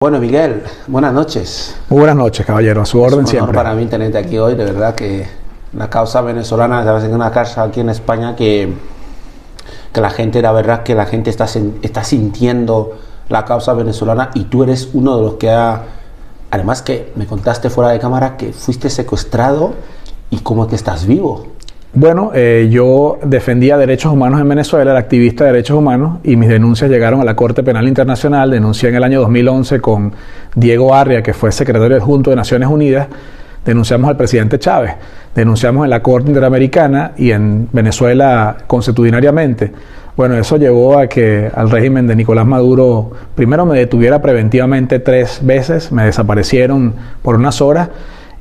Bueno, Miguel, buenas noches. Muy buenas noches, caballero. A su orden Es un honor siempre. para mí tenerte aquí hoy. De verdad que la causa venezolana, sabes, es una causa aquí en España que la gente, la verdad que la gente está sintiendo la causa venezolana, y tú eres uno de los que además que me contaste fuera de cámara que fuiste secuestrado y cómo es que estás vivo. Bueno, yo defendía derechos humanos en Venezuela, era activista de derechos humanos, y mis denuncias llegaron a la Corte Penal Internacional. Denuncié en el año 2011 con Diego Arria, que fue secretario adjunto de Naciones Unidas. Denunciamos al presidente Chávez, denunciamos en la Corte Interamericana y en Venezuela consuetudinariamente. Bueno, eso llevó a que al régimen de Nicolás Maduro primero me detuviera preventivamente 3 veces, me desaparecieron por unas horas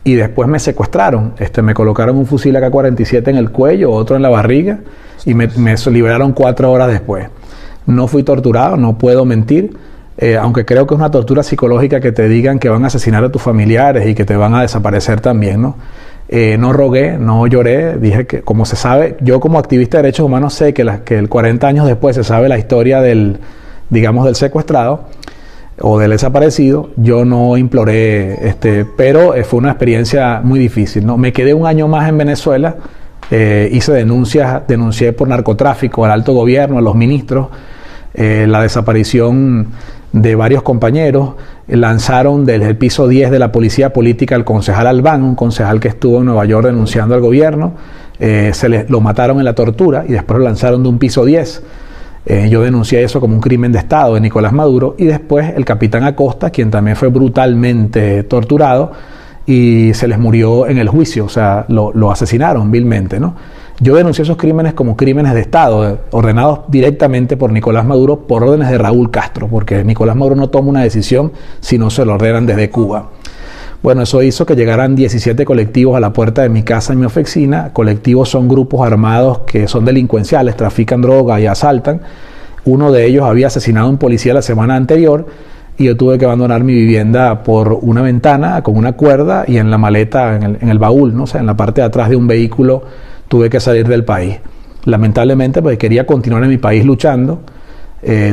y después me secuestraron. Me colocaron un fusil AK-47 en el cuello, otro en la barriga, y me liberaron 4 horas después. No fui torturado, no puedo mentir, aunque creo que es una tortura psicológica que te digan que van a asesinar a tus familiares y que te van a desaparecer también, ¿no? No rogué, no lloré, dije que, como se sabe, yo como activista de derechos humanos sé que 40 años después se sabe la historia del secuestrado o del desaparecido. Yo no imploré, pero fue una experiencia muy difícil, ¿no? Me quedé un año más en Venezuela, hice denuncié por narcotráfico al alto gobierno, a los ministros, la desaparición de varios compañeros. Lanzaron desde el piso 10 de la policía política al concejal Albán, un concejal que estuvo en Nueva York denunciando al gobierno. Lo mataron en la tortura y después lo lanzaron de un piso 10. Yo denuncié eso como un crimen de Estado de Nicolás Maduro, y después el capitán Acosta, quien también fue brutalmente torturado y se les murió en el juicio, o sea, lo asesinaron vilmente, ¿no? Yo denuncié esos crímenes como crímenes de Estado, ordenados directamente por Nicolás Maduro por órdenes de Raúl Castro, porque Nicolás Maduro no toma una decisión si no se lo ordenan desde Cuba. Bueno, eso hizo que llegaran 17 colectivos a la puerta de mi casa, en mi oficina. Colectivos son grupos armados que son delincuenciales, trafican droga y asaltan. Uno de ellos había asesinado a un policía la semana anterior y yo tuve que abandonar mi vivienda por una ventana con una cuerda y en la maleta, en el baúl, ¿no? O sea, en la parte de atrás de un vehículo, tuve que salir del país. Lamentablemente, porque quería continuar en mi país luchando.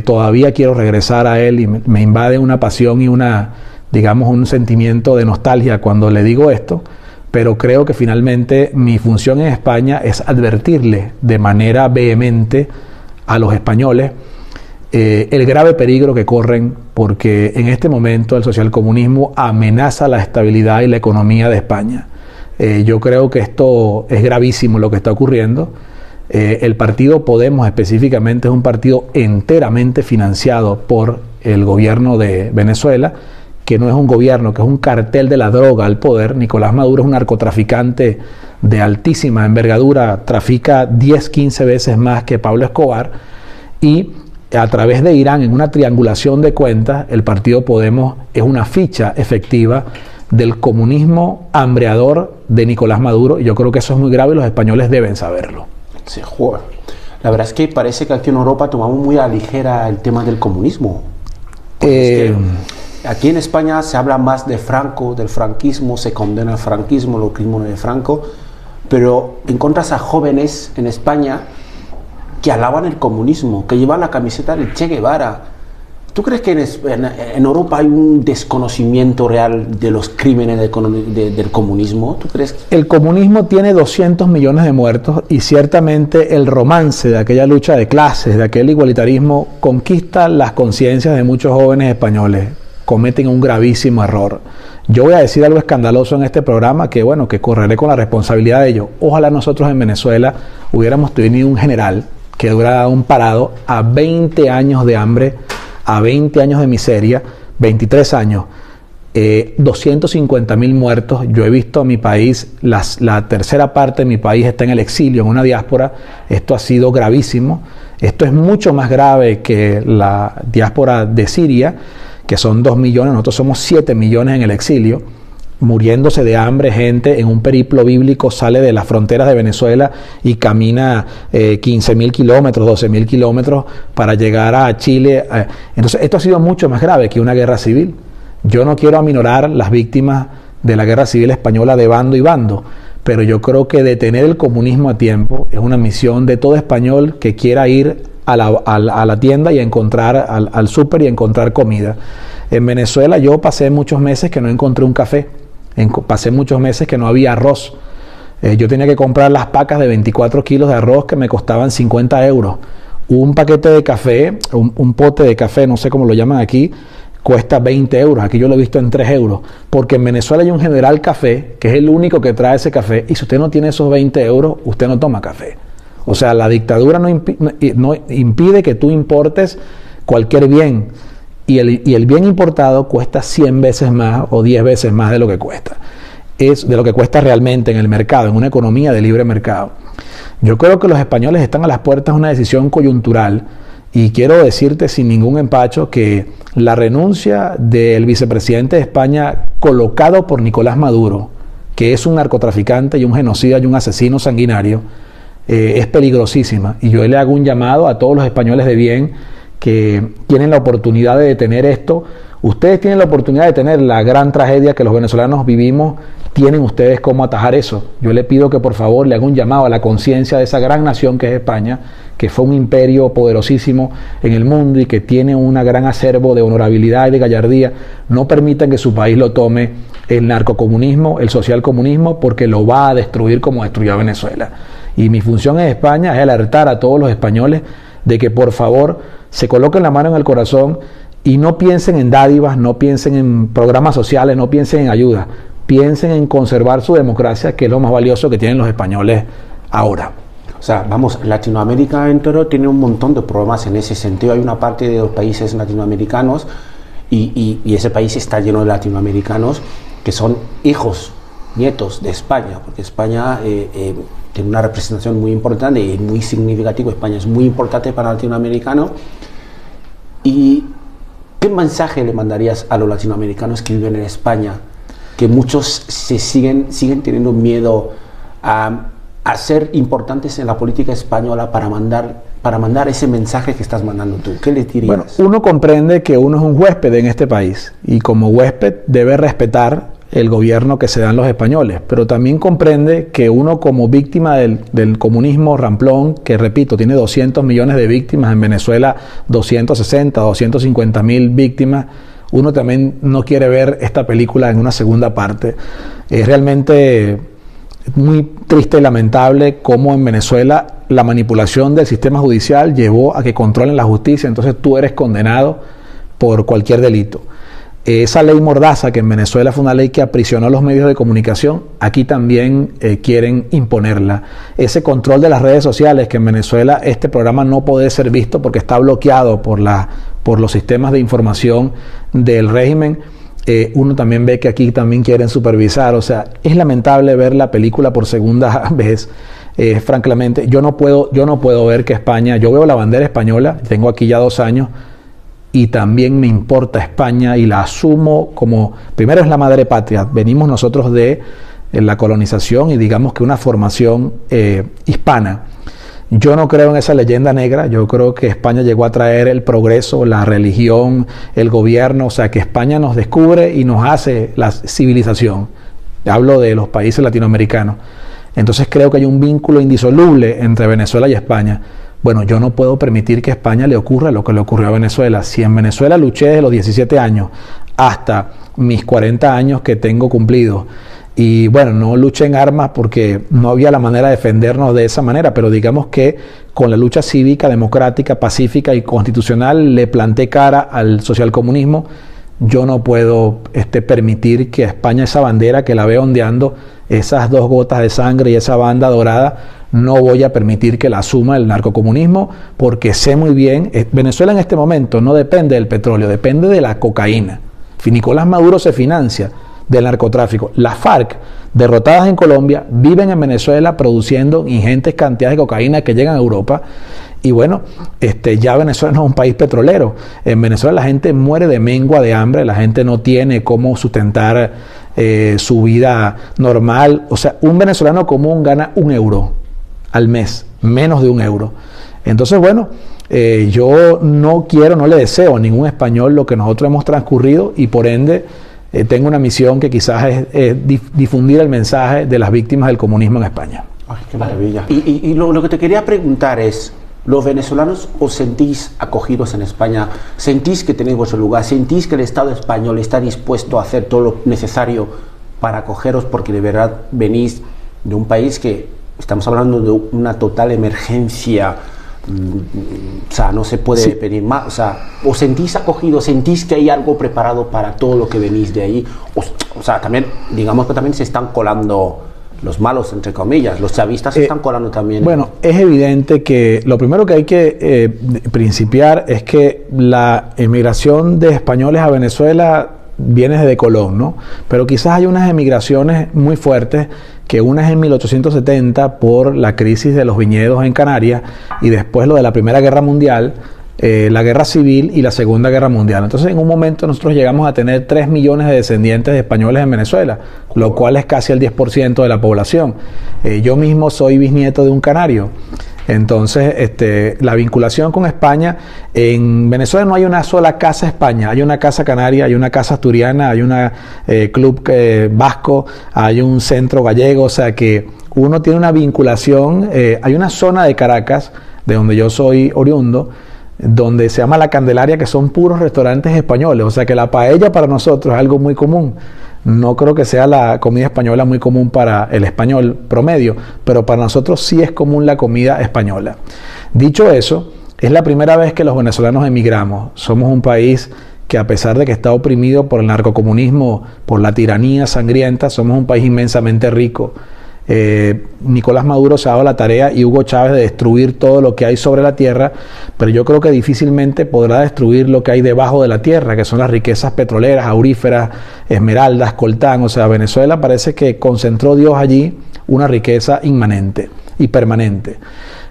Todavía quiero regresar a él y me invade una pasión y un sentimiento de nostalgia cuando le digo esto, pero creo que finalmente mi función en España es advertirle de manera vehemente a los españoles el grave peligro que corren, porque en este momento el socialcomunismo amenaza la estabilidad y la economía de España. Yo creo que esto es gravísimo lo que está ocurriendo. El partido Podemos específicamente es un partido enteramente financiado por el gobierno de Venezuela, que no es un gobierno, que es un cartel de la droga al poder. Nicolás Maduro es un narcotraficante de altísima envergadura, trafica 10, 15 veces más que Pablo Escobar, y a través de Irán, en una triangulación de cuentas, el partido Podemos es una ficha efectiva del comunismo hambreador de Nicolás Maduro, y yo creo que eso es muy grave y los españoles deben saberlo. Se juega. La verdad es que parece que aquí en Europa tomamos muy a la ligera el tema del comunismo. Aquí en España se habla más de Franco, del franquismo, se condena el franquismo, los crímenes de Franco, pero encuentras a jóvenes en España que alaban el comunismo, que llevan la camiseta del Che Guevara. ¿Tú crees que en Europa hay un desconocimiento real de los crímenes del comunismo? ¿Tú crees? El comunismo tiene 200 millones de muertos, y ciertamente el romance de aquella lucha de clases, de aquel igualitarismo, conquista las conciencias de muchos jóvenes españoles. Cometen un gravísimo error. Yo voy a decir algo escandaloso en este programa que correré con la responsabilidad de ello. Ojalá nosotros en Venezuela hubiéramos tenido un general que hubiera dado un parado a 20 años de hambre, a 20 años de miseria, 23 años, 250.000 muertos. Yo he visto a mi país, la tercera parte de mi país está en el exilio, en una diáspora. Esto ha sido gravísimo. Esto es mucho más grave que la diáspora de Siria, que son 2 millones, nosotros somos 7 millones en el exilio, muriéndose de hambre, gente en un periplo bíblico sale de las fronteras de Venezuela y camina 15.000 kilómetros, 12.000 kilómetros para llegar a Chile. Entonces esto ha sido mucho más grave que una guerra civil. Yo no quiero aminorar las víctimas de la guerra civil española de bando y bando, pero yo creo que detener el comunismo a tiempo es una misión de todo español que quiera ir a la tienda y encontrar, al súper y encontrar comida. En Venezuela yo pasé muchos meses que no encontré un café, pasé muchos meses que no había arroz. Yo tenía que comprar las pacas de 24 kilos de arroz que me costaban 50 euros. Un paquete de café, un pote de café, no sé cómo lo llaman aquí, cuesta 20 euros. Aquí yo lo he visto en 3 euros. Porque en Venezuela hay un General Café, que es el único que trae ese café, y si usted no tiene esos 20 euros, usted no toma café. O sea, la dictadura no impide que tú importes cualquier bien. Y el bien importado cuesta 100 veces más o 10 veces más de lo que cuesta. Es de lo que cuesta realmente en el mercado, en una economía de libre mercado. Yo creo que los españoles están a las puertas de una decisión coyuntural y quiero decirte sin ningún empacho que la renuncia del vicepresidente de España colocado por Nicolás Maduro, que es un narcotraficante y un genocida y un asesino sanguinario, es peligrosísima. Y yo le hago un llamado a todos los españoles de bien que tienen la oportunidad de detener esto. Ustedes tienen la oportunidad de detener la gran tragedia que los venezolanos vivimos. Tienen ustedes cómo atajar eso. Yo le pido que por favor le haga un llamado a la conciencia de esa gran nación que es España, que fue un imperio poderosísimo en el mundo y que tiene un gran acervo de honorabilidad y de gallardía. No permitan que su país lo tome el narcocomunismo, el socialcomunismo, porque lo va a destruir como destruyó a Venezuela. Y mi función en España es alertar a todos los españoles de que por favor se coloquen la mano en el corazón y no piensen en dádivas, no piensen en programas sociales, no piensen en ayuda. Piensen en conservar su democracia, que es lo más valioso que tienen los españoles ahora. O sea, vamos, Latinoamérica entero tiene un montón de problemas en ese sentido. Hay una parte de los países latinoamericanos y ese país está lleno de latinoamericanos que son hijos, nietos de España, porque España tiene una representación muy importante y muy significativa. España es muy importante para el latinoamericano. ¿Y qué mensaje le mandarías a los latinoamericanos que viven en España? Que muchos siguen teniendo miedo a ser importantes en la política española para mandar ese mensaje que estás mandando tú. ¿Qué les dirías? Bueno, uno comprende que uno es un huésped en este país y como huésped debe respetar el gobierno que se dan los españoles, pero también comprende que uno como víctima del comunismo ramplón, que repito, tiene 200 millones de víctimas, en Venezuela 260, 250 mil víctimas, uno también no quiere ver esta película en una segunda parte. Es realmente muy triste y lamentable cómo en Venezuela la manipulación del sistema judicial llevó a que controlen la justicia, entonces tú eres condenado por cualquier delito. Esa ley Mordaza, que en Venezuela fue una ley que aprisionó los medios de comunicación, aquí también quieren imponerla. Ese control de las redes sociales, que en Venezuela este programa no puede ser visto porque está bloqueado por los sistemas de información del régimen, uno también ve que aquí también quieren supervisar. O sea, es lamentable ver la película por segunda vez. Francamente, yo no puedo ver que España, yo veo la bandera española, tengo aquí ya 2 años, y también me importa España y la asumo como, primero es la madre patria, venimos nosotros de la colonización y digamos que una formación hispana. Yo no creo en esa leyenda negra, yo creo que España llegó a traer el progreso, la religión, el gobierno, o sea que España nos descubre y nos hace la civilización. Hablo de los países latinoamericanos. Entonces creo que hay un vínculo indisoluble entre Venezuela y España. Bueno, yo no puedo permitir que a España le ocurra lo que le ocurrió a Venezuela. Si en Venezuela luché desde los 17 años hasta mis 40 años que tengo cumplidos, y bueno, no luché en armas porque no había la manera de defendernos de esa manera, pero digamos que con la lucha cívica, democrática, pacífica y constitucional le planté cara al socialcomunismo. Yo no puedo permitir que a España esa bandera que la veo ondeando, esas 2 gotas de sangre y esa banda dorada, no voy a permitir que la asuma el narcocomunismo, porque sé muy bien, Venezuela en este momento no depende del petróleo, depende de la cocaína. Nicolás Maduro se financia del narcotráfico. Las FARC, derrotadas en Colombia, viven en Venezuela produciendo ingentes cantidades de cocaína que llegan a Europa. Y bueno, ya Venezuela no es un país petrolero. En Venezuela la gente muere de mengua, de hambre, la gente no tiene cómo sustentar su vida normal. O sea, un venezolano común gana 1 euro al mes, menos de 1 euro. Entonces, bueno, yo no le deseo a ningún español lo que nosotros hemos transcurrido y por ende tengo una misión que quizás es difundir el mensaje de las víctimas del comunismo en España. Ay, qué maravilla. Y lo que te quería preguntar es, ¿Los venezolanos os sentís acogidos en España? ¿Sentís que tenéis vuestro lugar? ¿Sentís que el Estado español está dispuesto a hacer todo lo necesario para acogeros? Porque de verdad venís de un país que estamos hablando de una total emergencia. O sea, no se puede pedir más. O sea, ¿os sentís acogidos? ¿Sentís que hay algo preparado para todo lo que venís de ahí? O sea, también, digamos que también se están colando los malos, entre comillas. Los chavistas se están colando también. Bueno, es evidente que lo primero que hay que principiar es que la emigración de españoles a Venezuela viene desde Colón, ¿no? Pero quizás hay unas emigraciones muy fuertes, que una es en 1870 por la crisis de los viñedos en Canarias y después lo de la Primera Guerra Mundial, la Guerra Civil y la Segunda Guerra Mundial. Entonces, en un momento nosotros llegamos a tener 3 millones de descendientes de españoles en Venezuela, lo cual es casi el 10% de la población. Yo mismo soy bisnieto de un canario. Entonces, la vinculación con España, en Venezuela no hay una sola casa España, hay una casa canaria, hay una casa asturiana, hay una club vasco, hay un centro gallego, o sea que uno tiene una vinculación. Hay una zona de Caracas, de donde yo soy oriundo, donde se llama La Candelaria, que son puros restaurantes españoles, o sea que la paella para nosotros es algo muy común. No creo que sea la comida española muy común para el español promedio, pero para nosotros sí es común la comida española. Dicho eso, es la primera vez que los venezolanos emigramos. Somos un país que, a pesar de que está oprimido por el narcocomunismo, por la tiranía sangrienta, somos un país inmensamente rico. Nicolás Maduro se ha dado la tarea, y Hugo Chávez, de destruir todo lo que hay sobre la tierra, pero yo creo que difícilmente podrá destruir lo que hay debajo de la tierra, que son las riquezas petroleras, auríferas, esmeraldas, coltán. O sea, Venezuela parece que concentró Dios allí una riqueza inmanente y permanente.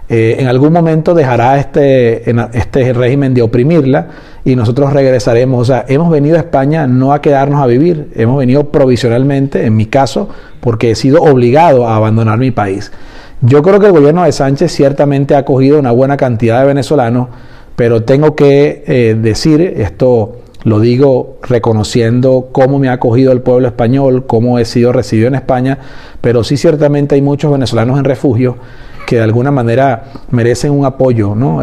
En algún momento dejará este régimen de oprimirla y nosotros regresaremos. O sea, hemos venido a España no a quedarnos a vivir, hemos venido provisionalmente, en mi caso, porque he sido obligado a abandonar mi país. Yo creo que el gobierno de Sánchez ciertamente ha acogido una buena cantidad de venezolanos, pero tengo que decir, esto lo digo reconociendo cómo me ha acogido el pueblo español, cómo he sido recibido en España, pero sí ciertamente hay muchos venezolanos en refugio que de alguna manera merecen un apoyo, ¿no?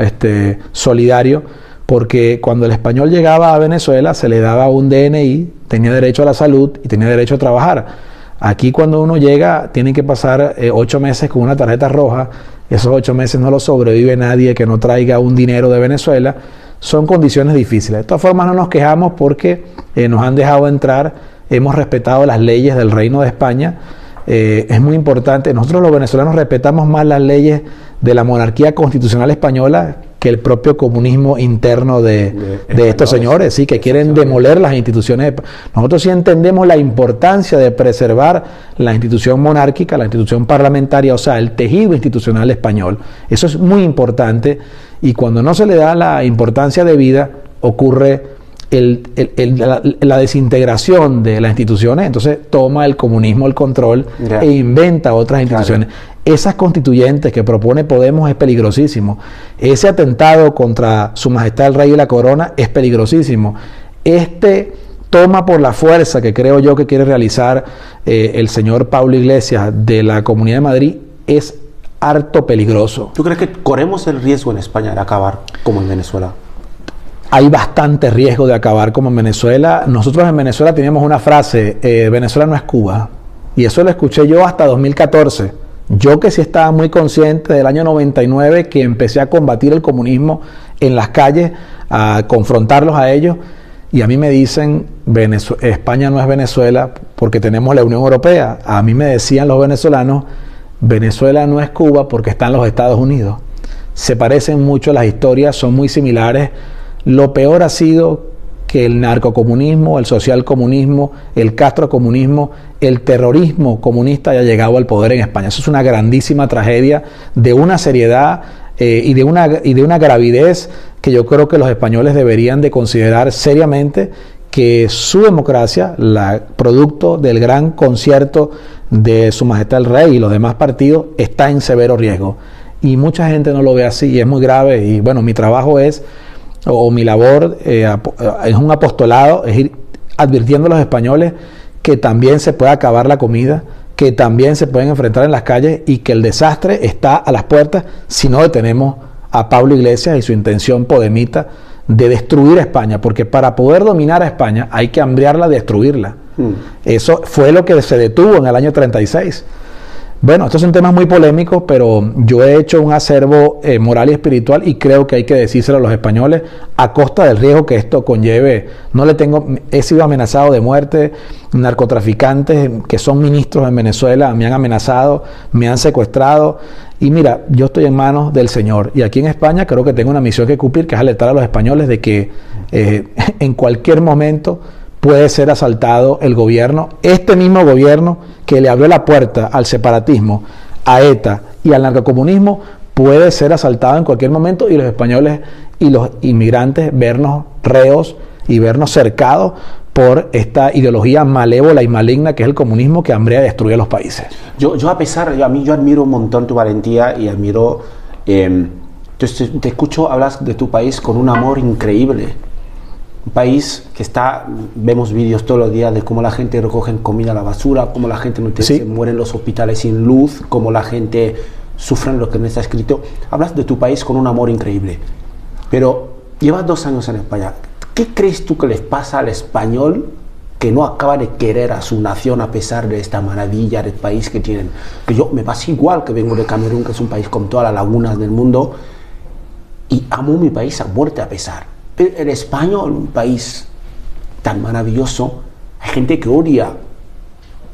Solidario, porque cuando el español llegaba a Venezuela se le daba un DNI, tenía derecho a la salud y tenía derecho a trabajar. Aquí, cuando uno llega, tiene que pasar 8 meses con una tarjeta roja. Esos 8 meses no lo sobrevive nadie que no traiga un dinero de Venezuela. Son condiciones difíciles. De todas formas, no nos quejamos porque nos han dejado entrar, hemos respetado las leyes del Reino de España. Es muy importante. Nosotros los venezolanos respetamos más las leyes de la monarquía constitucional española que el propio comunismo interno de estos señores, sí, que quieren demoler las instituciones. Nosotros sí entendemos la importancia de preservar la institución monárquica, la institución parlamentaria, o sea, el tejido institucional español. Eso es muy importante, y cuando no se le da la importancia debida, ocurre la desintegración de las instituciones. Entonces toma el comunismo el control e inventa otras instituciones. Esas constituyentes que propone Podemos es peligrosísimo. Ese atentado contra Su Majestad el Rey y la Corona es peligrosísimo. Toma por la fuerza que creo yo que quiere realizar el señor Pablo Iglesias de la Comunidad de Madrid es harto peligroso. ¿Tú crees que corremos el riesgo en España de acabar como en Venezuela? Hay bastante riesgo de acabar como en Venezuela. Nosotros en Venezuela teníamos una frase, Venezuela no es Cuba. Y eso lo escuché yo hasta 2014. Yo, que sí estaba muy consciente del año 99, que empecé a combatir el comunismo en las calles, a confrontarlos a ellos. Y a mí me dicen, España no es Venezuela porque tenemos la Unión Europea. A mí me decían los venezolanos, Venezuela no es Cuba porque están los Estados Unidos. Se parecen mucho las historias, son muy similares. Lo peor ha sido que el narcocomunismo, el socialcomunismo, el castrocomunismo, el terrorismo comunista haya llegado al poder en España. Eso es una grandísima tragedia, de una seriedad y de una gravidez que yo creo que los españoles deberían de considerar seriamente, que su democracia, producto del gran concierto de Su Majestad el Rey y los demás partidos, está en severo riesgo. Y mucha gente no lo ve así, y es muy grave. Y bueno, mi trabajo o mi labor es un apostolado, es ir advirtiendo a los españoles que también se puede acabar la comida, que también se pueden enfrentar en las calles y que el desastre está a las puertas si no detenemos a Pablo Iglesias y su intención podemita de destruir a España, porque para poder dominar a España hay que hambriarla, destruirla. Eso fue lo que se detuvo en el año 36. Bueno, estos son temas muy polémicos, pero yo he hecho un acervo moral y espiritual y creo que hay que decírselo a los españoles a costa del riesgo que esto conlleve. He sido amenazado de muerte, narcotraficantes que son ministros en Venezuela me han amenazado, me han secuestrado y mira, yo estoy en manos del Señor y aquí en España creo que tengo una misión que cumplir, que es alertar a los españoles de que en cualquier momento puede ser asaltado el gobierno, este mismo gobierno que le abrió la puerta al separatismo, a ETA y al narcocomunismo, puede ser asaltado en cualquier momento y los españoles y los inmigrantes vernos reos y vernos cercados por esta ideología malévola y maligna que es el comunismo que hambrea y destruye a los países. Yo admiro un montón tu valentía y admiro, te escucho, hablas de tu país con un amor increíble. Un país que vemos vídeos todos los días de cómo la gente recoge comida a la basura, cómo la gente se muere en los hospitales sin luz, cómo la gente sufre lo que no está escrito. Hablas de tu país con un amor increíble, pero llevas 2 años en España. ¿Qué crees tú que les pasa al español que no acaba de querer a su nación a pesar de esta maravilla del país que tienen? Que me pasa igual, que vengo de Camerún, que es un país con todas las lagunas del mundo, y amo mi país a muerte a pesar. El español, un país tan maravilloso, hay gente que odia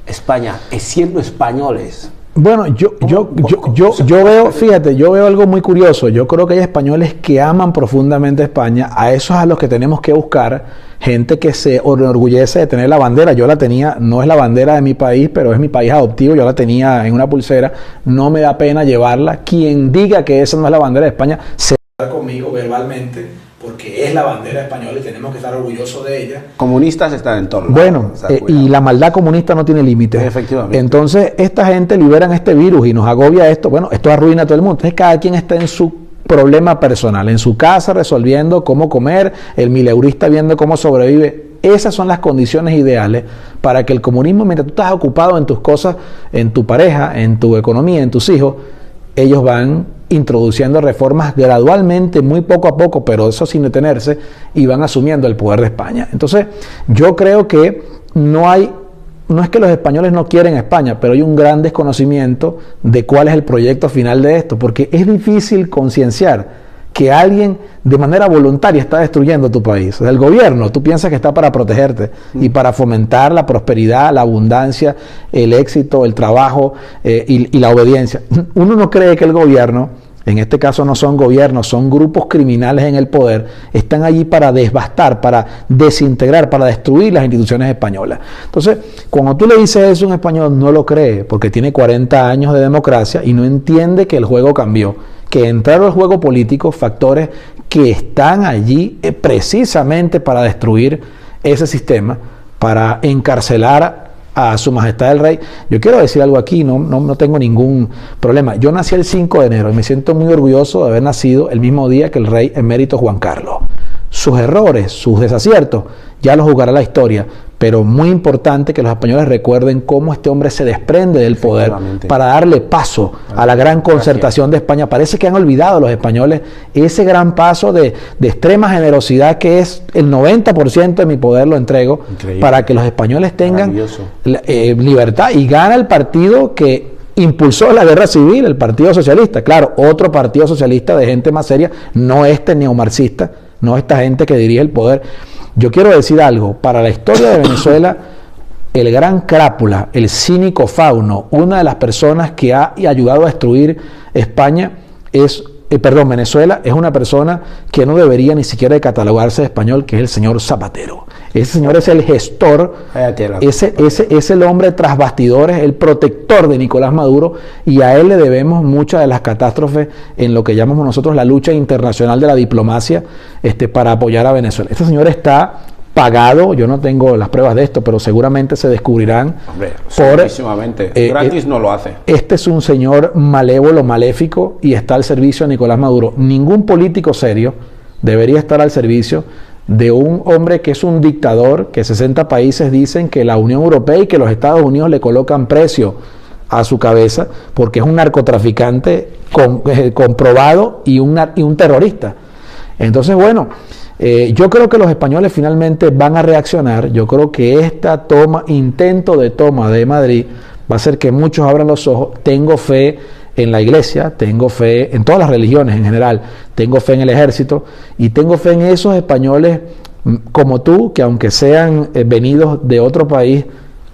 España siendo españoles. Bueno, yo veo, fíjate, yo veo algo muy curioso. Yo creo que hay españoles que aman profundamente España. A esos a los que tenemos que buscar gente que se enorgullece de tener la bandera. Yo la tenía, no es la bandera de mi país, pero es mi país adoptivo. Yo la tenía en una pulsera. No me da pena llevarla. Quien diga que esa no es la bandera de España, se va conmigo verbalmente, porque es la bandera española y tenemos que estar orgullosos de ella. Comunistas están en torno. Bueno, y la maldad comunista no tiene límites. Efectivamente. Entonces, esta gente liberan este virus y nos agobia esto. Bueno, esto arruina a todo el mundo. Entonces, cada quien está en su problema personal, en su casa resolviendo cómo comer, el mileurista viendo cómo sobrevive. Esas son las condiciones ideales para que el comunismo, mientras tú estás ocupado en tus cosas, en tu pareja, en tu economía, en tus hijos, ellos van introduciendo reformas gradualmente, muy poco a poco, pero eso sin detenerse, y van asumiendo el poder de España. Entonces, yo creo que no es que los españoles no quieren España, pero hay un gran desconocimiento de cuál es el proyecto final de esto, porque es difícil concienciar que alguien de manera voluntaria está destruyendo tu país. O sea, el gobierno, tú piensas que está para protegerte y para fomentar la prosperidad, la abundancia, el éxito, el trabajo y la obediencia. Uno no cree que el gobierno, en este caso no son gobiernos, son grupos criminales en el poder, están allí para devastar, para desintegrar, para destruir las instituciones españolas. Entonces, cuando tú le dices eso a un español, no lo cree, porque tiene 40 años de democracia y no entiende que el juego cambió, que entraron al juego político factores que están allí precisamente para destruir ese sistema, para encarcelar a su majestad el rey. Yo quiero decir algo aquí, no tengo ningún problema. Yo nací el 5 de enero y me siento muy orgulloso de haber nacido el mismo día que el rey emérito Juan Carlos. Sus errores, sus desaciertos, ya los juzgará la historia, pero muy importante que los españoles recuerden cómo este hombre se desprende del poder para darle paso a la gran concertación de España. Parece que han olvidado los españoles ese gran paso de extrema generosidad que es el 90% de mi poder lo entrego. Increíble. Para que los españoles tengan libertad, y gana el partido que impulsó la guerra civil, el Partido Socialista. Claro, otro partido socialista de gente más seria, no este neomarxista, no esta gente que dirige el poder. Yo quiero decir algo, para la historia de Venezuela, el gran crápula, el cínico Fauno, una de las personas que ha ayudado a destruir España Venezuela, es una persona que no debería ni siquiera de catalogarse de español, que es el señor Zapatero. Ese señor es el gestor, es el hombre tras bastidores, el protector de Nicolás Maduro, y a él le debemos muchas de las catástrofes en lo que llamamos nosotros la lucha internacional de la diplomacia para apoyar a Venezuela. Este señor está pagado, yo no tengo las pruebas de esto, pero seguramente se descubrirán. Hombre, gratis no lo hace. Este es un señor malévolo, maléfico, y está al servicio de Nicolás Maduro. Ningún político serio debería estar al servicio de un hombre que es un dictador, que 60 países dicen que la Unión Europea y que los Estados Unidos le colocan precio a su cabeza, porque es un narcotraficante comprobado y un terrorista. Entonces, bueno, yo creo que los españoles finalmente van a reaccionar. Yo creo que esta intento de toma de Madrid va a hacer que muchos abran los ojos. Tengo fe en la iglesia, tengo fe en todas las religiones en general, tengo fe en el ejército y tengo fe en esos españoles como tú, que aunque sean venidos de otro país,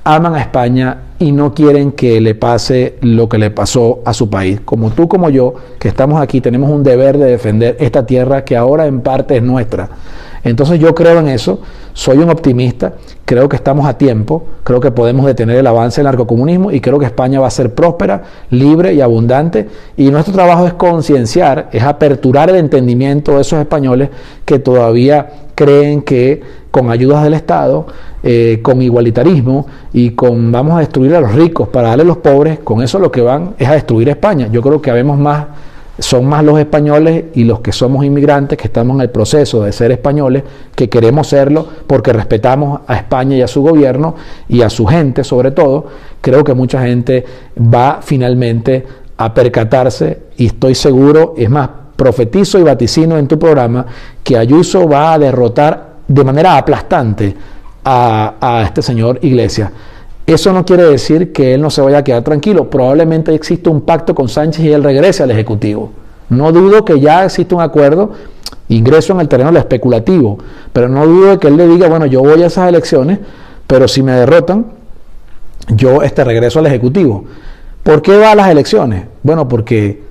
aman a España y no quieren que le pase lo que le pasó a su país. Como tú, como yo, que estamos aquí, tenemos un deber de defender esta tierra que ahora en parte es nuestra. Entonces yo creo en eso, soy un optimista, creo que estamos a tiempo, creo que podemos detener el avance del narcocomunismo y creo que España va a ser próspera, libre y abundante, y nuestro trabajo es concienciar, es aperturar el entendimiento de esos españoles que todavía creen que con ayudas del Estado, con igualitarismo y con vamos a destruir a los ricos para darle a los pobres, con eso lo que van es a destruir España. Yo creo que son más los españoles y los que somos inmigrantes, que estamos en el proceso de ser españoles, que queremos serlo porque respetamos a España y a su gobierno y a su gente sobre todo. Creo que mucha gente va finalmente a percatarse y estoy seguro, es más, profetizo y vaticino en tu programa que Ayuso va a derrotar de manera aplastante a este señor Iglesias. Eso no quiere decir que él no se vaya a quedar tranquilo. Probablemente existe un pacto con Sánchez y él regrese al Ejecutivo. No dudo que ya existe un acuerdo, ingreso en el terreno de lo especulativo, pero no dudo de que él le diga, bueno, yo voy a esas elecciones, pero si me derrotan, yo regreso al Ejecutivo. ¿Por qué va a las elecciones? Bueno, porque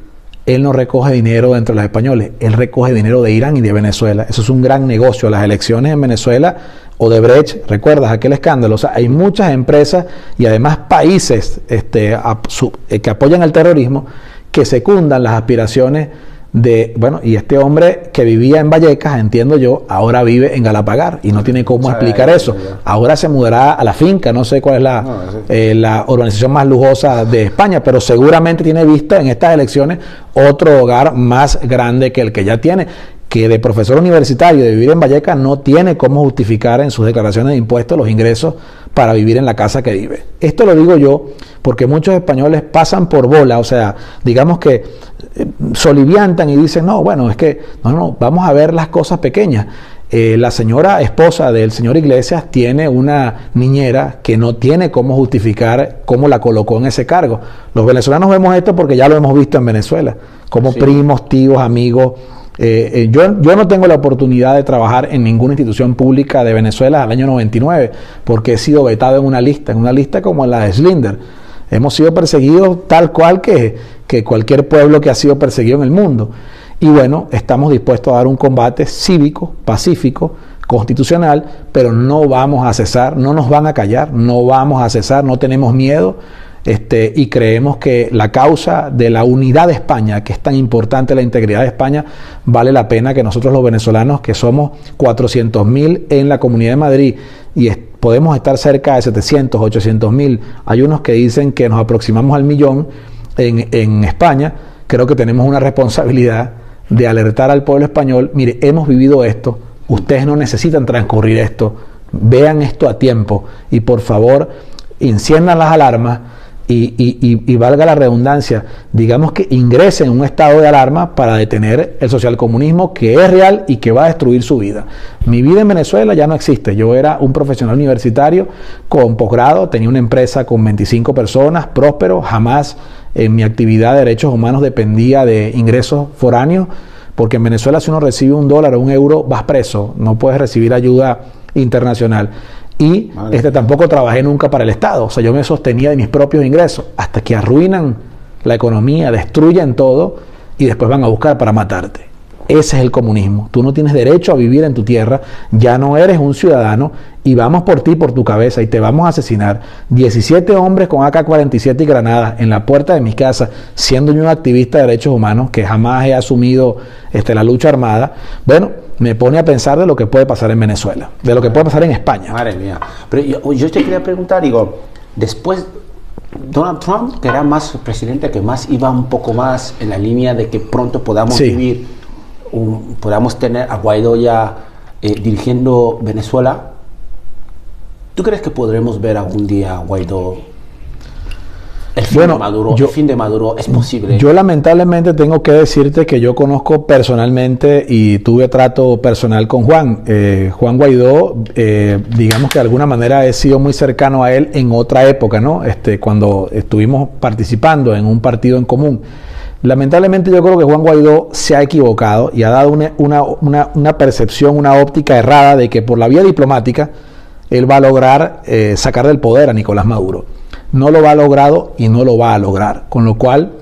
él no recoge dinero entre los españoles, él recoge dinero de Irán y de Venezuela. Eso es un gran negocio. Las elecciones en Venezuela, Odebrecht, ¿recuerdas aquel escándalo? O sea, hay muchas empresas y además países que apoyan el terrorismo, que secundan las aspiraciones de, bueno, y este hombre que vivía en Vallecas, entiendo yo, ahora vive en Galapagar y no tiene cómo explicar eso. Ahora se mudará a la finca, no sé cuál es la urbanización más lujosa de España, pero seguramente tiene vista en estas elecciones otro hogar más grande que el que ya tiene, que de profesor universitario, de vivir en Vallecas, no tiene cómo justificar en sus declaraciones de impuestos los ingresos para vivir en la casa que vive. Esto lo digo yo porque muchos españoles pasan por bola, o sea, digamos que soliviantan y dicen, no, bueno, es que, no, vamos a ver las cosas pequeñas. La señora esposa del señor Iglesias tiene una niñera que no tiene cómo justificar cómo la colocó en ese cargo. Los venezolanos vemos esto porque ya lo hemos visto en Venezuela, como primos, tíos, amigos. Yo no tengo la oportunidad de trabajar en ninguna institución pública de Venezuela al año 99, porque he sido vetado en una lista como la de Schlinder. Hemos sido perseguidos tal cual que cualquier pueblo que ha sido perseguido en el mundo. Y bueno, estamos dispuestos a dar un combate cívico, pacífico, constitucional, pero no vamos a cesar, no nos van a callar, no vamos a cesar, no tenemos miedo. Y creemos que la causa de la unidad de España, que es tan importante, la integridad de España, vale la pena que nosotros los venezolanos, que somos 400.000 en la Comunidad de Madrid y podemos estar cerca de 700, 800.000, hay unos que dicen que nos aproximamos al millón en España. Creo que tenemos una responsabilidad de alertar al pueblo español, mire, hemos vivido esto, ustedes no necesitan transcurrir esto, vean esto a tiempo y por favor enciendan las alarmas. Y valga la redundancia, digamos que ingresen en un estado de alarma para detener el socialcomunismo que es real y que va a destruir su vida. Mi vida en Venezuela ya no existe. Yo era un profesional universitario con posgrado, tenía una empresa con 25 personas, próspero, jamás en mi actividad de derechos humanos dependía de ingresos foráneos, porque en Venezuela si uno recibe $1 o €1 vas preso, no puedes recibir ayuda internacional. Y tampoco trabajé nunca para el Estado, o sea, yo me sostenía de mis propios ingresos, hasta que arruinan la economía, destruyen todo y después van a buscar para matarte. Ese es el comunismo. Tú no tienes derecho a vivir en tu tierra, ya no eres un ciudadano y vamos por ti, por tu cabeza y te vamos a asesinar. 17 hombres con AK-47 y granadas en la puerta de mi casa, siendo yo un activista de derechos humanos que jamás he asumido la lucha armada. Bueno, me pone a pensar de lo que puede pasar en Venezuela, de lo que puede pasar en España. Madre mía. Pero yo te quería preguntar, digo, después Donald Trump, que era más presidente, que más iba un poco más en la línea de que pronto podamos vivir, podamos tener a Guaidó ya dirigiendo Venezuela. ¿Tú crees que podremos ver algún día a Guaidó de Maduro, el fin de Maduro es posible? Yo lamentablemente tengo que decirte que yo conozco personalmente y tuve trato personal con Juan. Juan Guaidó, digamos que de alguna manera he sido muy cercano a él en otra época, ¿no? Cuando estuvimos participando en un partido en común. Lamentablemente yo creo que Juan Guaidó se ha equivocado y ha dado una percepción, una óptica errada de que por la vía diplomática él va a lograr sacar del poder a Nicolás Maduro. No lo ha logrado y no lo va a lograr, con lo cual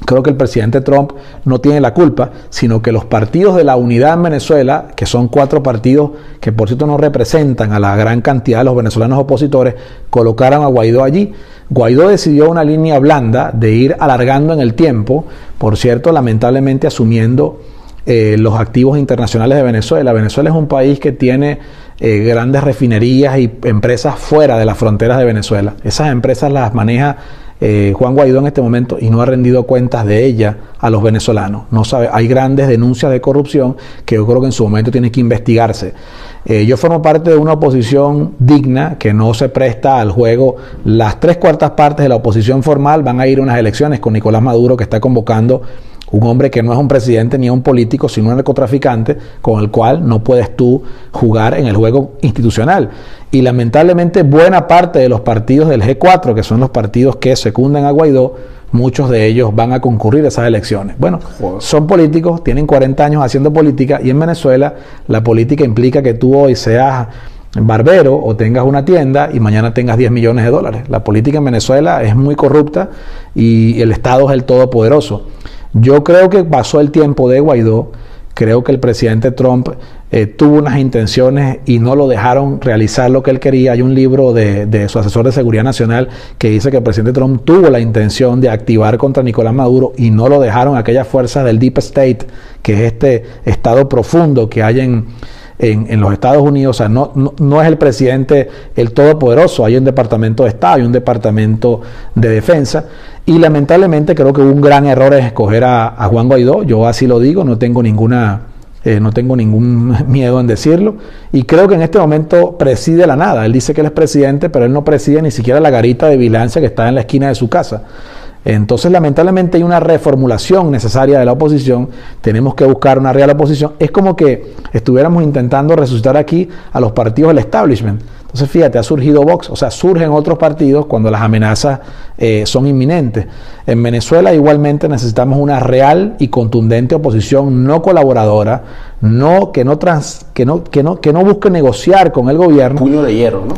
creo que el presidente Trump no tiene la culpa, sino que los partidos de la unidad en Venezuela, que son 4 partidos que por cierto no representan a la gran cantidad de los venezolanos opositores, colocaron a Guaidó allí. Guaidó decidió una línea blanda de ir alargando en el tiempo, por cierto, lamentablemente asumiendo los activos internacionales de Venezuela. Venezuela es un país que tiene grandes refinerías y empresas fuera de las fronteras de Venezuela. Esas empresas las maneja Juan Guaidó en este momento y no ha rendido cuentas de ella a los venezolanos. No sabe, hay grandes denuncias de corrupción que yo creo que en su momento tienen que investigarse. Yo formo parte de una oposición digna que no se presta al juego. Las 3/4 partes de la oposición formal van a ir a unas elecciones con Nicolás Maduro, que está convocando un hombre que no es un presidente ni un político, sino un narcotraficante con el cual no puedes tú jugar en el juego institucional. Y lamentablemente buena parte de los partidos del G4, que son los partidos que secundan a Guaidó, muchos de ellos van a concurrir a esas elecciones. Bueno, son políticos, tienen 40 años haciendo política, y en Venezuela la política implica que tú hoy seas barbero o tengas una tienda y mañana tengas 10 millones de dólares. La política en Venezuela es muy corrupta y el Estado es el todopoderoso. Yo creo que pasó el tiempo de Guaidó. Creo que el presidente Trump tuvo unas intenciones y no lo dejaron realizar lo que él quería. Hay un libro de su asesor de seguridad nacional que dice que el presidente Trump tuvo la intención de activar contra Nicolás Maduro y no lo dejaron aquellas fuerzas del Deep State, que es este estado profundo que hay en los Estados Unidos. O sea, no es el presidente el todopoderoso. Hay un departamento de Estado, hay un departamento de defensa. Y lamentablemente creo que hubo un gran error en escoger a Juan Guaidó. Yo así lo digo, no tengo ningún miedo en decirlo. Y creo que en este momento preside la nada. Él dice que él es presidente, pero él no preside ni siquiera la garita de vigilancia que está en la esquina de su casa. Entonces, lamentablemente hay una reformulación necesaria de la oposición. Tenemos que buscar una real oposición. Es como que estuviéramos intentando resucitar aquí a los partidos del establishment. Entonces, fíjate, ha surgido Vox, o sea, surgen otros partidos cuando las amenazas son inminentes. En Venezuela igualmente necesitamos una real y contundente oposición no colaboradora, que no busque negociar con el gobierno. Puño de hierro, ¿no?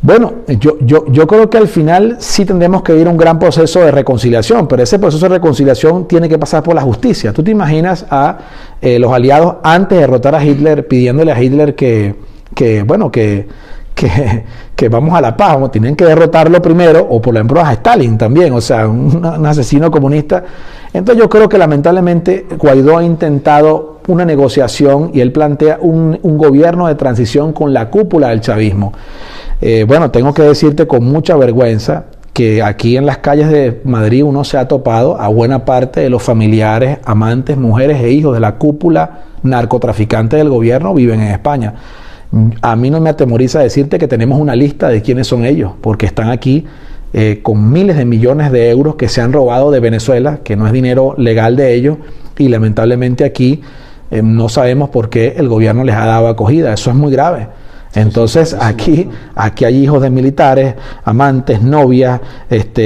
Bueno, yo creo que al final sí tendremos que ir a un gran proceso de reconciliación, pero ese proceso de reconciliación tiene que pasar por la justicia. ¿Tú te imaginas a los aliados antes de derrotar a Hitler pidiéndole a Hitler que vamos a la paz? Tienen que derrotarlo primero, o por ejemplo a Stalin también, o sea, un asesino comunista. Entonces yo creo que lamentablemente Guaidó ha intentado una negociación y él plantea un gobierno de transición con la cúpula del chavismo. Bueno, tengo que decirte con mucha vergüenza que aquí en las calles de Madrid uno se ha topado a buena parte de los familiares, amantes, mujeres e hijos de la cúpula narcotraficante del gobierno viven en España. A mí no me atemoriza decirte que tenemos una lista de quiénes son ellos, porque están aquí con miles de millones de euros que se han robado de Venezuela, que no es dinero legal de ellos, y lamentablemente aquí no sabemos por qué el gobierno les ha dado acogida. Eso es muy grave. Entonces aquí hay hijos de militares, amantes, novias,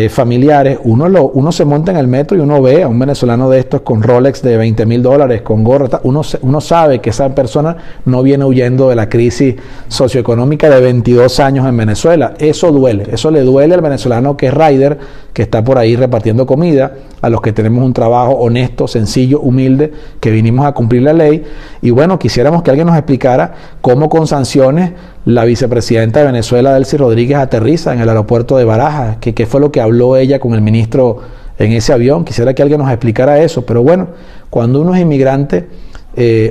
familiares. Uno se monta en el metro y uno ve a un venezolano de estos con Rolex de $20,000, con gorra. Uno sabe que esa persona no viene huyendo de la crisis socioeconómica de 22 años en Venezuela. Eso duele, eso le duele al venezolano que es rider, que está por ahí repartiendo comida, a los que tenemos un trabajo honesto, sencillo, humilde, que vinimos a cumplir la ley. Y bueno, quisiéramos que alguien nos explicara cómo con sanciones la vicepresidenta de Venezuela, Delcy Rodríguez, aterriza en el aeropuerto de Barajas. ¿Qué fue lo que habló ella con el ministro en ese avión? Quisiera que alguien nos explicara eso. Pero bueno, cuando uno es inmigrante,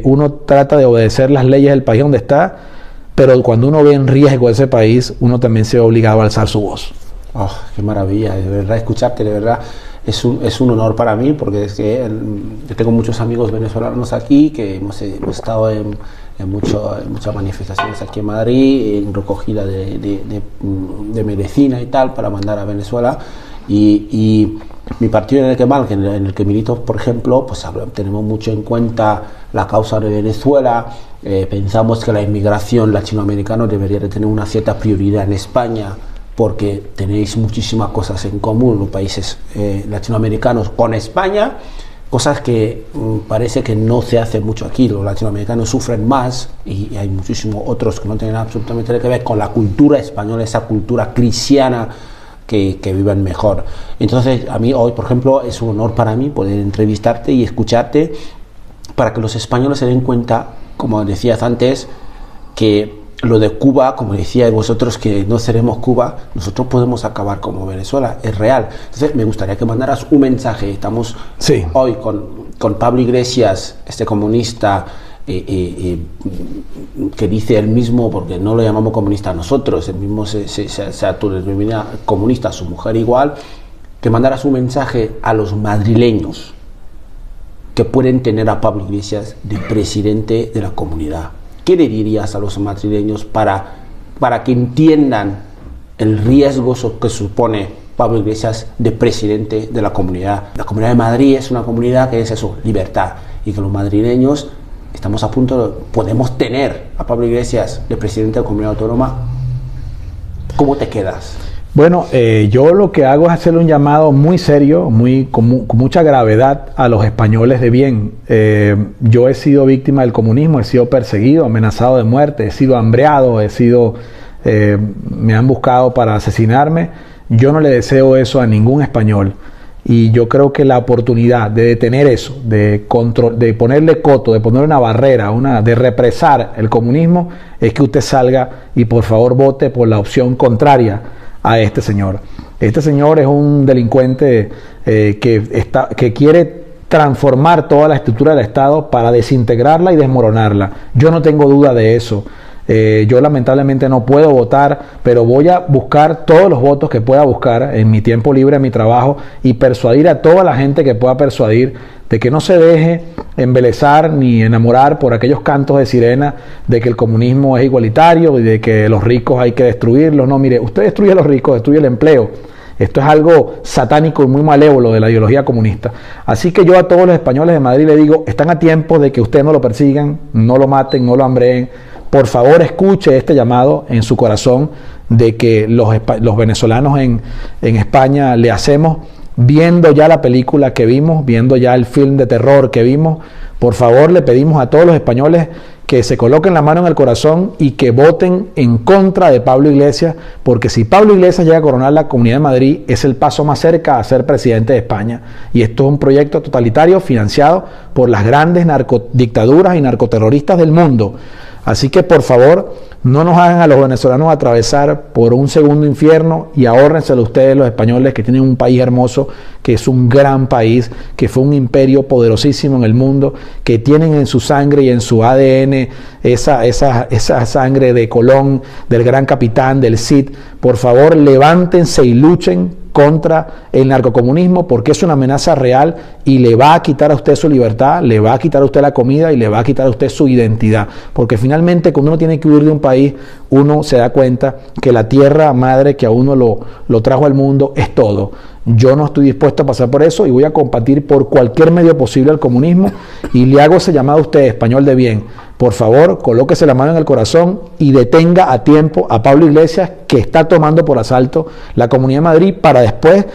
uno trata de obedecer las leyes del país donde está, pero cuando uno ve en riesgo ese país, uno también se ve obligado a alzar su voz. Oh, qué maravilla, de verdad, escucharte, de verdad. Es un honor para mí, porque es que yo tengo muchos amigos venezolanos aquí que hemos estado en hay muchas manifestaciones aquí en Madrid, en recogida de medicina y tal, para mandar a Venezuela. Y mi partido en el que milito, por ejemplo, pues tenemos mucho en cuenta la causa de Venezuela. Pensamos que la inmigración latinoamericana debería de tener una cierta prioridad en España, porque tenéis muchísimas cosas en común los países latinoamericanos con España, cosas que parece que no se hace mucho aquí. Los latinoamericanos sufren más y hay muchísimos otros que no tienen absolutamente nada que ver con la cultura española, esa cultura cristiana que viven mejor. Entonces, a mí hoy, por ejemplo, es un honor para mí poder entrevistarte y escucharte, para que los españoles se den cuenta, como decías antes, que lo de Cuba, como decíais vosotros, que no seremos Cuba, nosotros podemos acabar como Venezuela, es real. Entonces me gustaría que mandaras un mensaje. Estamos hoy con Pablo Iglesias, este comunista, que dice él mismo, porque no lo llamamos comunista nosotros, él mismo se autodenomina comunista, a su mujer igual, que mandaras un mensaje a los madrileños que pueden tener a Pablo Iglesias de presidente de la comunidad. ¿Qué le dirías a los madrileños para que entiendan el riesgo que supone Pablo Iglesias de presidente de la comunidad? La Comunidad de Madrid es una comunidad que es eso, libertad, y que los madrileños estamos a punto podemos tener a Pablo Iglesias de presidente de la comunidad autónoma. ¿Cómo te quedas? Bueno, yo lo que hago es hacerle un llamado muy serio, con mucha gravedad a los españoles de bien. Yo he sido víctima del comunismo, he sido perseguido, amenazado de muerte, he sido hambreado, me han buscado para asesinarme. Yo no le deseo eso a ningún español. Y yo creo que la oportunidad de detener eso, de ponerle coto, de poner una barrera, de represar el comunismo, es que usted salga y por favor vote por la opción contraria a este señor. Este señor es un delincuente que quiere transformar toda la estructura del Estado para desintegrarla y desmoronarla. Yo no tengo duda de eso. Yo lamentablemente no puedo votar, pero voy a buscar todos los votos que pueda buscar en mi tiempo libre, en mi trabajo, y persuadir a toda la gente que pueda persuadir de que no se deje embelezar ni enamorar por aquellos cantos de sirena de que el comunismo es igualitario y de que los ricos hay que destruirlos. No, mire, usted destruye a los ricos, destruye el empleo. Esto es algo satánico y muy malévolo de la ideología comunista. Así que yo a todos los españoles de Madrid le digo, están a tiempo de que ustedes no lo persigan, no lo maten, no lo hambreen. Por favor, escuche este llamado en su corazón de que los venezolanos en España le hacemos, viendo ya la película que vimos, viendo ya el film de terror que vimos. Por favor, le pedimos a todos los españoles que se coloquen la mano en el corazón y que voten en contra de Pablo Iglesias, porque si Pablo Iglesias llega a coronar la Comunidad de Madrid, es el paso más cerca a ser presidente de España. Y esto es un proyecto totalitario financiado por las grandes narcodictaduras y narcoterroristas del mundo. Así que por favor, no nos hagan a los venezolanos atravesar por un segundo infierno y ahórrenselo ustedes, los españoles, que tienen un país hermoso, que es un gran país, que fue un imperio poderosísimo en el mundo, que tienen en su sangre y en su ADN esa sangre de Colón, del gran capitán, del Cid. Por favor, levántense y luchen contra el narcocomunismo, porque es una amenaza real y le va a quitar a usted su libertad, le va a quitar a usted la comida y le va a quitar a usted su identidad, porque finalmente cuando uno tiene que huir de un país, uno se da cuenta que la tierra madre que a uno lo trajo al mundo es todo. Yo no estoy dispuesto a pasar por eso y voy a combatir por cualquier medio posible al comunismo, y le hago ese llamado a usted, español de bien. Por favor, colóquese la mano en el corazón y detenga a tiempo a Pablo Iglesias, que está tomando por asalto la Comunidad de Madrid para después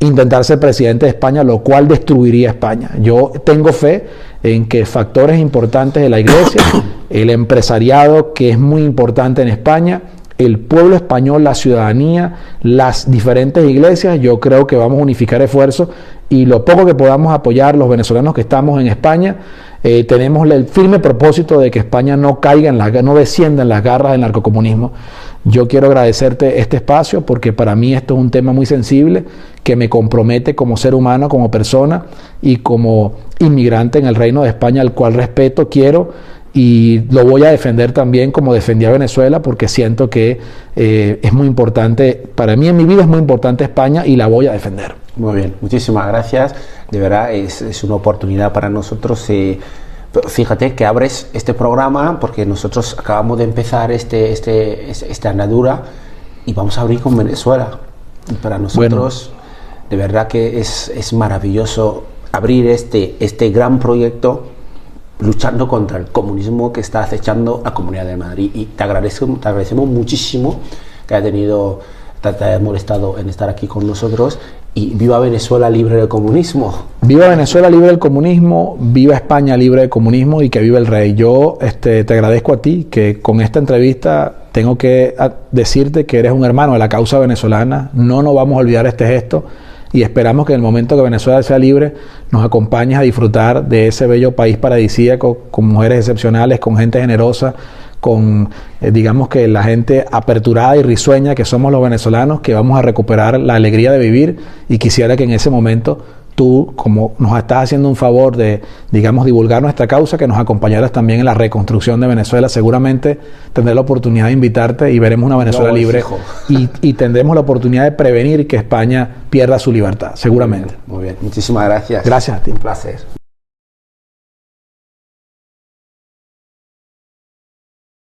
intentar ser presidente de España, lo cual destruiría España. Yo tengo fe en que factores importantes de la Iglesia, el empresariado, que es muy importante en España, el pueblo español, la ciudadanía, las diferentes iglesias, yo creo que vamos a unificar esfuerzos, y lo poco que podamos apoyar los venezolanos que estamos en España, tenemos el firme propósito de que España no caiga no descienda en las garras del narcocomunismo. Yo quiero agradecerte este espacio, porque para mí esto es un tema muy sensible que me compromete como ser humano, como persona y como inmigrante en el Reino de España, al cual respeto, quiero, y lo voy a defender también como defendí a Venezuela, porque siento que es muy importante, para mí en mi vida es muy importante España y la voy a defender. Muy bien, muchísimas gracias. De verdad es una oportunidad para nosotros Pero fíjate que abres este programa porque nosotros acabamos de empezar esta andadura y vamos a abrir con Venezuela. Y para nosotros, de verdad que es maravilloso abrir este gran proyecto luchando contra el comunismo que está acechando a la Comunidad de Madrid. Y te agradecemos muchísimo que te haya molestado en estar aquí con nosotros. Y viva Venezuela libre del comunismo. Viva Venezuela libre del comunismo, viva España libre del comunismo y que viva el rey. Yo te agradezco a ti que con esta entrevista tengo que decirte que eres un hermano de la causa venezolana. No nos vamos a olvidar este gesto y esperamos que en el momento que Venezuela sea libre nos acompañes a disfrutar de ese bello país paradisíaco con mujeres excepcionales, con gente generosa, con digamos que la gente aperturada y risueña que somos los venezolanos, que vamos a recuperar la alegría de vivir. Y quisiera que en ese momento tú, como nos estás haciendo un favor de, digamos, divulgar nuestra causa, que nos acompañaras también en la reconstrucción de Venezuela. Seguramente tendré la oportunidad de invitarte y veremos una Venezuela libre y tendremos la oportunidad de prevenir que España pierda su libertad, seguramente. Muy bien. Muchísimas gracias. Gracias a ti. Un placer.